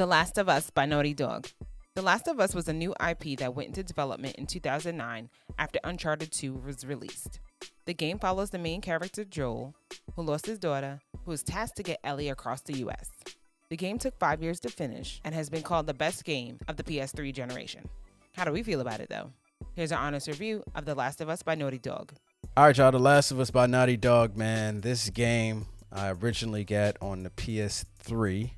The Last of Us by Naughty Dog. The Last of Us was a new IP that went into development in 2009 after Uncharted 2 was released. The game follows the main character Joel, who lost his daughter, who is tasked to get Ellie across the US. The game took 5 years to finish and has been called the best game of the PS3 generation. How do we feel about it though? Here's our honest review of The Last of Us by Naughty Dog. All right, y'all, The Last of Us by Naughty Dog, man. This game I originally got on the PS3.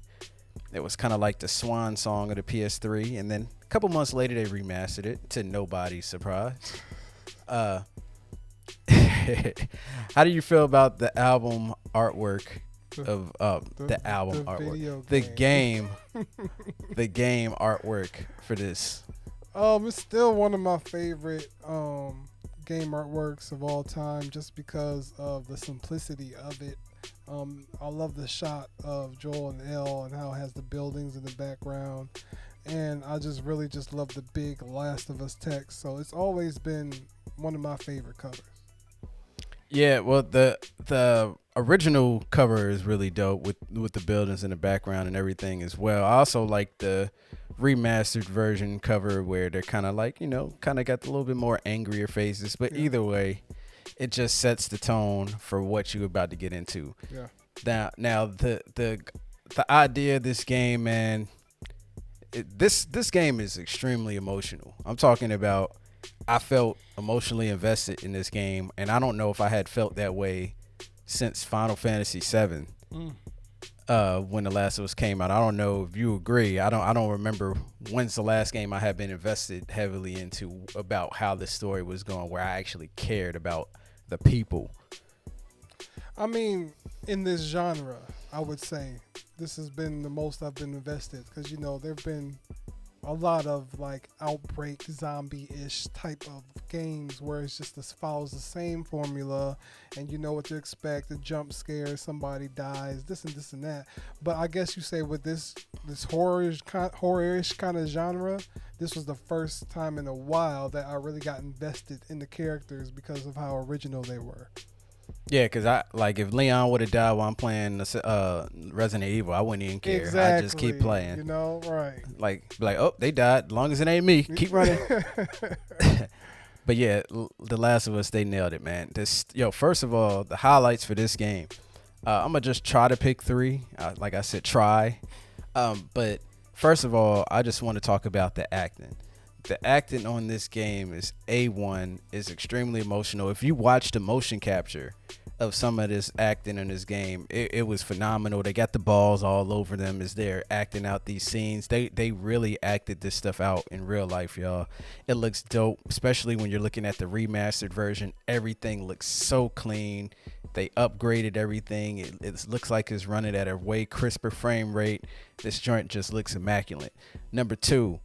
It was kind of like the swan song of the PS3, and then a couple months later they remastered it to nobody's surprise. How do you feel about the album artwork of the album artwork? The game the game artwork for this. It's still one of my favorite game artworks of all time, just because of the simplicity of it. I love the shot of Joel and Elle and how it has the buildings in the background, and I just really love the big Last of Us text. So it's always been one of my favorite covers. Yeah, well, the original cover is really dope with the buildings in the background and everything as well. I also like the remastered version cover where they're kind of like, kind of got a little bit more angrier faces. But either way, it just sets the tone for what you're about to get into. Yeah. Now the idea of this game, man, this game is extremely emotional. I'm talking about, I felt emotionally invested in this game, and I don't know if I had felt that way since Final Fantasy VII. When The Last of Us came out. I don't know if you agree. I don't remember when's the last game I have been invested heavily into about how the story was going, where I actually cared about the people. I mean, in this genre, I would say this has been the most I've been invested, because there've been a lot of like outbreak zombie-ish type of games where it's just follows the same formula, and you know what to expect: a jump scare, somebody dies, this and that. But I guess you say with this horror-ish kind of genre, this was the first time in a while that I really got invested in the characters because of how original they were. Yeah, because if Leon would have died while I'm playing Resident Evil, I wouldn't even care. Exactly. I just keep playing. Right. Like, oh, they died. As long as it ain't me, keep running. But yeah, The Last of Us, they nailed it, man. First of all, the highlights for this game. I'm gonna just try to pick 3. Like I said, try. But first of all, I just want to talk about the acting. The acting on this game is A1, is extremely emotional. If you watch the motion capture of some of this acting in this game, it was phenomenal. They got the balls all over them as they're acting out these scenes. They really acted this stuff out in real life, y'all. It looks dope, especially when you're looking at the remastered version. Everything looks so clean. They upgraded everything. It looks like it's running at a way crisper frame rate. This joint just looks immaculate. Number 2,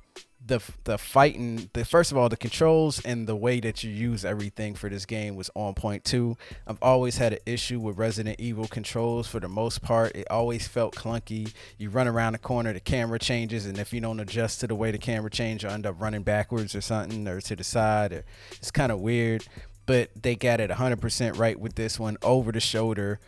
the fighting, first of all, the controls and the way that you use everything for this game was on point too. I've always had an issue with Resident Evil controls. For the most part, it always felt clunky. You run around the corner, the camera changes, and if you don't adjust to the way the camera changes, you end up running backwards or something, or to the side, or it's kind of weird. But they got it 100% right with this one, over the shoulder.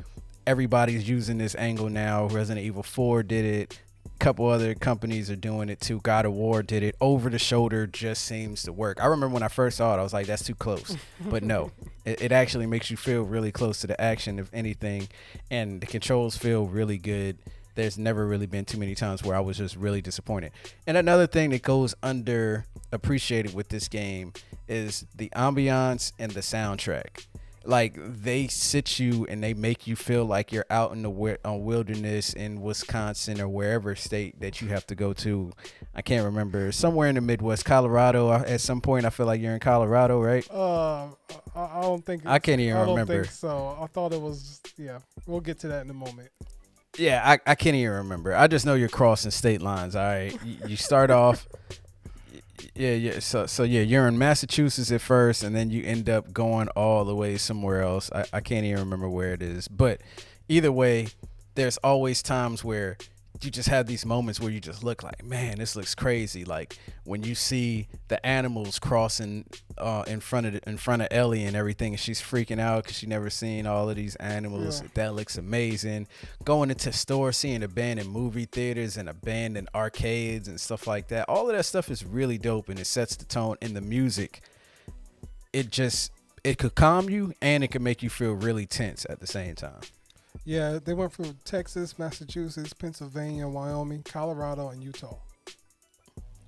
Everybody's using this angle now. Resident Evil 4 did it. Couple other companies are doing it too. God of War did it. Over the shoulder just seems to work. I remember when I first saw it, I was like, that's too close. But no, it actually makes you feel really close to the action, if anything. And the controls feel really good. There's never really been too many times where I was just really disappointed. And another thing that goes underappreciated with this game is the ambiance and the soundtrack. Like, they sit you and they make you feel like you're out in the wilderness in Wisconsin or wherever state that you have to go to. I can't remember. Somewhere in the Midwest, Colorado. At some point, I feel like you're in Colorado, right? I don't think. I can't even remember. I don't think so. I thought it was. Yeah, we'll get to that in a moment. Yeah, I can't even remember. I just know you're crossing state lines. All right, you start off. Yeah. So yeah, you're in Massachusetts at first, and then you end up going all the way somewhere else. I can't even remember where it is. But either way, there's always times where you just have these moments where you just look like, man, this looks crazy. Like when you see the animals crossing in front of Ellie and everything, and she's freaking out because she never seen all of these animals. Yeah. That looks amazing. Going into stores, seeing abandoned movie theaters and abandoned arcades and stuff like that. All of that stuff is really dope, and it sets the tone. In the music, it could calm you and it could make you feel really tense at the same time. Yeah, they went from Texas, Massachusetts, Pennsylvania, Wyoming, Colorado, and Utah.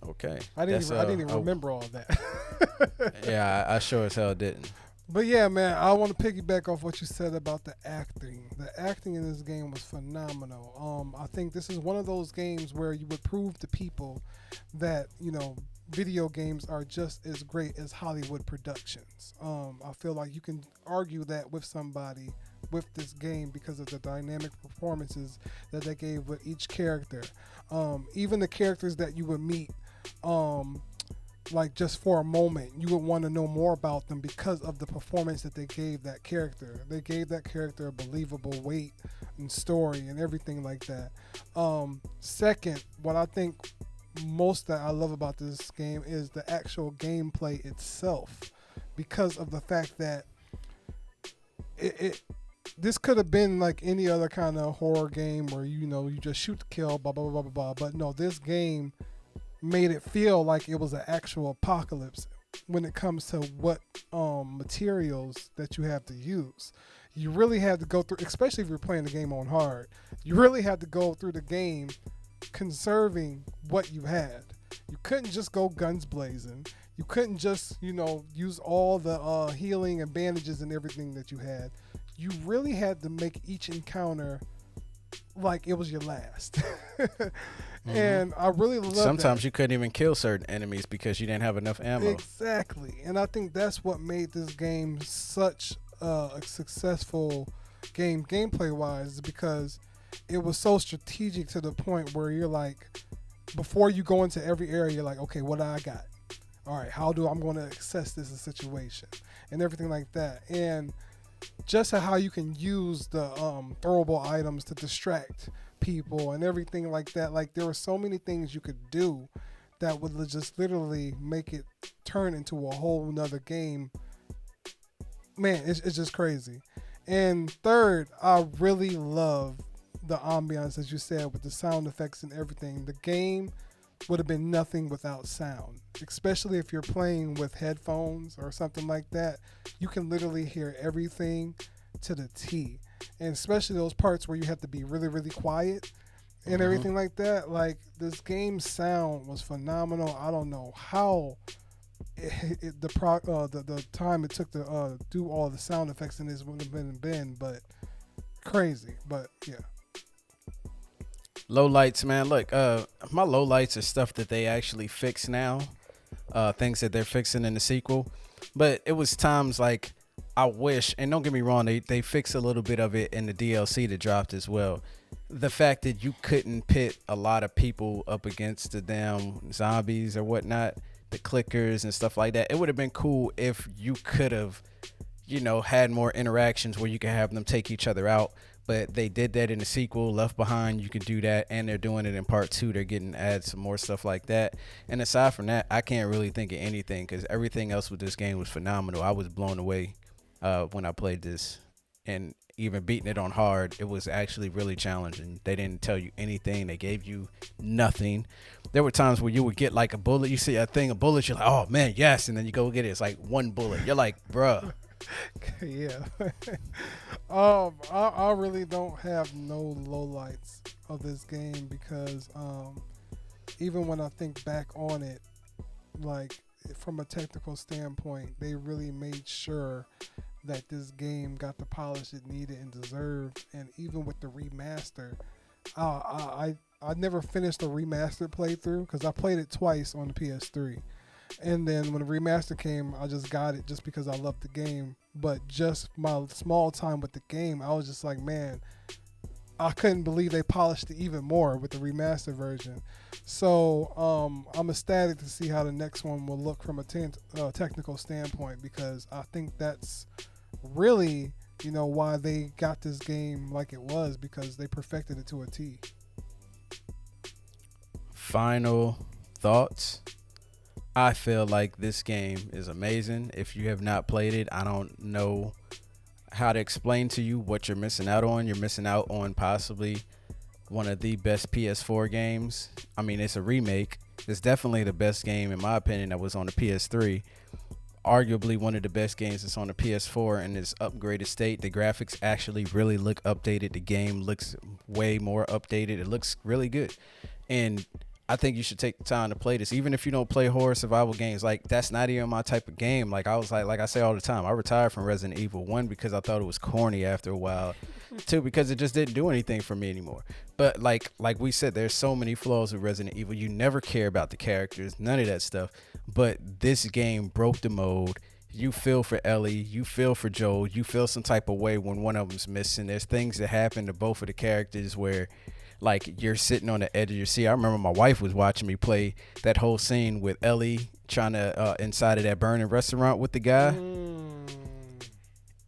Okay. I didn't even remember all that. Yeah, I sure as hell didn't. But yeah, man, I want to piggyback off what you said about the acting. The acting in this game was phenomenal. I think this is one of those games where you would prove to people that, video games are just as great as Hollywood productions. I feel like you can argue that with somebody with this game because of the dynamic performances that they gave with each character. Even the characters that you would meet, like just for a moment, you would want to know more about them because of the performance that they gave that character. They gave that character a believable weight and story and everything like that. Second, what I think most that I love about this game is the actual gameplay itself, because of the fact that this could have been like any other kind of horror game where you just shoot to kill, blah blah blah blah blah. But no, this game made it feel like it was an actual apocalypse when it comes to what materials that you have to use. You really had to go through, especially if you're playing the game on hard, you really had to go through the game conserving what you had. You couldn't just go guns blazing. You couldn't just, use all the healing and bandages and everything that you had. You really had to make each encounter like it was your last. And I really love Sometimes that. you couldn't even kill certain enemies because you didn't have enough ammo. Exactly. And I think that's what made this game such a successful game gameplay wise, because it was so strategic to the point where you're like, before you go into every area, you're like, okay, what do I got? All right, how do I'm going to assess this situation and everything like that. And just how you can use the throwable items to distract people and everything like that. Like, there were so many things you could do that would just literally make it turn into a whole nother game. Man, it's just crazy. And third, I really love the ambiance, as you said, with the sound effects and everything. The game would have been nothing without sound, especially if you're playing with headphones or something like that. You can literally hear everything to the T, and especially those parts where you have to be really, really quiet and everything like that. Like, this game's sound was phenomenal. I don't know how the time it took to do all the sound effects in this would have been, but crazy. But yeah. Low lights, man. Look, my low lights are stuff that they actually fix now, things that they're fixing in the sequel. But it was times like, I wish, and don't get me wrong, they fixed a little bit of it in the DLC that dropped as well. The fact that you couldn't pit a lot of people up against the damn zombies or whatnot, the clickers and stuff like that. It would have been cool if you could have, had more interactions where you could have them take each other out. But they did that in the sequel, Left Behind. You could do that, and they're doing it in part 2. They're getting add some more stuff like that. And aside from that, I can't really think of anything, because everything else with this game was phenomenal. I was blown away when I played this, and even beating it on hard, it was actually really challenging. They didn't tell you anything. They gave you nothing. There were times where you would get like a bullet. You see a thing of bullets, you're like, oh man, yes, and then you go get it. It's like one bullet. You're like, bruh. Yeah. I really don't have no lowlights of this game, because even when I think back on it, like, from a technical standpoint, they really made sure that this game got the polish it needed and deserved. And even with the remaster, I never finished the remastered playthrough, because I played it twice on the PS3. And then when the remaster came, I just got it just because I loved the game. But just my small time with the game, I was just like, man, I couldn't believe they polished it even more with the remaster version. So I'm ecstatic to see how the next one will look from a technical standpoint, because I think that's really, why they got this game like it was, because they perfected it to a T. final thoughts. I feel like this game is amazing. If you have not played it, I don't know how to explain to you what you're missing out on. You're missing out on possibly one of the best PS4 games. I mean, it's a remake. It's definitely the best game, in my opinion, that was on the PS3. Arguably one of the best games that's on the PS4 in its upgraded state. The graphics actually really look updated. The game looks way more updated. It looks really good. And I think you should take the time to play this, even if you don't play horror survival games. Like, that's not even my type of game. Like I say all the time, I retired from Resident Evil. 1, because I thought it was corny after a while. 2, because it just didn't do anything for me anymore. But like we said, there's so many flaws with Resident Evil. You never care about the characters, none of that stuff. But this game broke the mold. You feel for Ellie, you feel for Joel, you feel some type of way when one of them's missing. There's things that happen to both of the characters where, like, you're sitting on the edge of your seat. I remember my wife was watching me play that whole scene with Ellie trying to inside of that burning restaurant with the guy.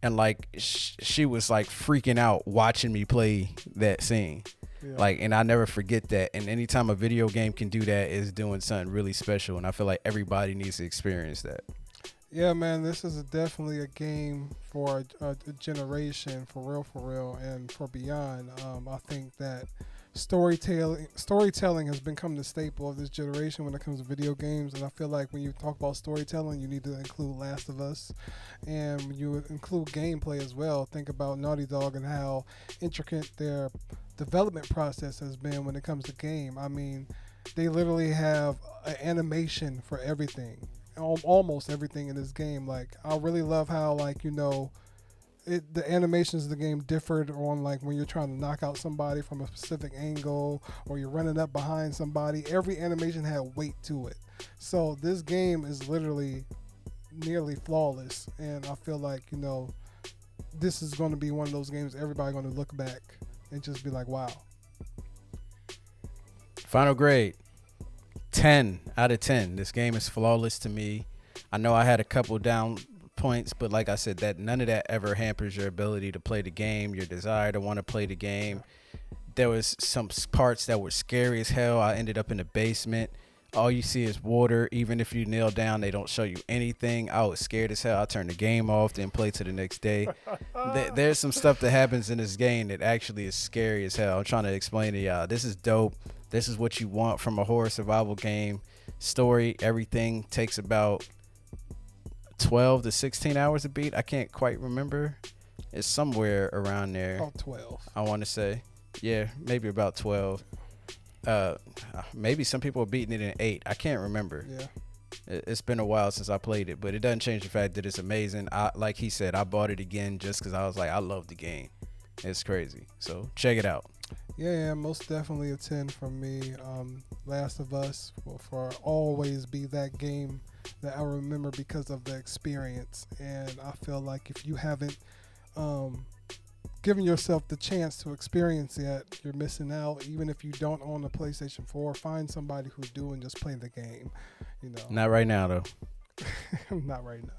And like she was like freaking out watching me play that scene. Yeah. Like, and I never forget that. And anytime a video game can do that, is doing something really special. And I feel like everybody needs to experience that. Yeah, man, this is definitely a game for a generation, for real, and for beyond. I think that storytelling has become the staple of this generation when it comes to video games, and I feel like when you talk about storytelling, you need to include Last of Us, and when you include gameplay as well. Think about Naughty Dog and how intricate their development process has been when it comes to game. I mean, they literally have an animation for everything, almost everything in this game. Like, I really love how, like, you know, the animations of the game differed on, like, when you're trying to knock out somebody from a specific angle, or you're running up behind somebody. Every animation had weight to it. So this game is literally nearly flawless, and I feel like, you know, this is going to be one of those games everybody going to look back and just be like, wow. Final grade, 10 out of 10. This game is flawless to me. I know I had a couple down points, but like I said, that none of that ever hampers your ability to play the game, your desire to want to play the game. There was some parts that were scary as hell. I ended up in the basement. All you see is water. Even if you kneel down, they don't show you anything. I was scared as hell. I turned the game off, then play to the next day. There's some stuff that happens in this game that actually is scary as hell. I'm trying to explain to y'all. This is dope. This is what you want from a horror survival game. Story, everything takes about 12 to 16 hours to beat. I can't quite remember. It's somewhere around there. About 12. I want to say. Yeah, maybe about 12. Maybe some people are beating it in 8. I can't remember. Yeah. It's been a while since I played it, but it doesn't change the fact that it's amazing. Like he said, I bought it again just because I was like, I love the game. It's crazy. So check it out. Yeah, most definitely a 10 from me. Last of Us will for always be that game that I remember because of the experience. And I feel like if you haven't given yourself the chance to experience it, you're missing out. Even if you don't own a PlayStation 4, find somebody who do and just play the game. You know. Not right now, though. Not right now.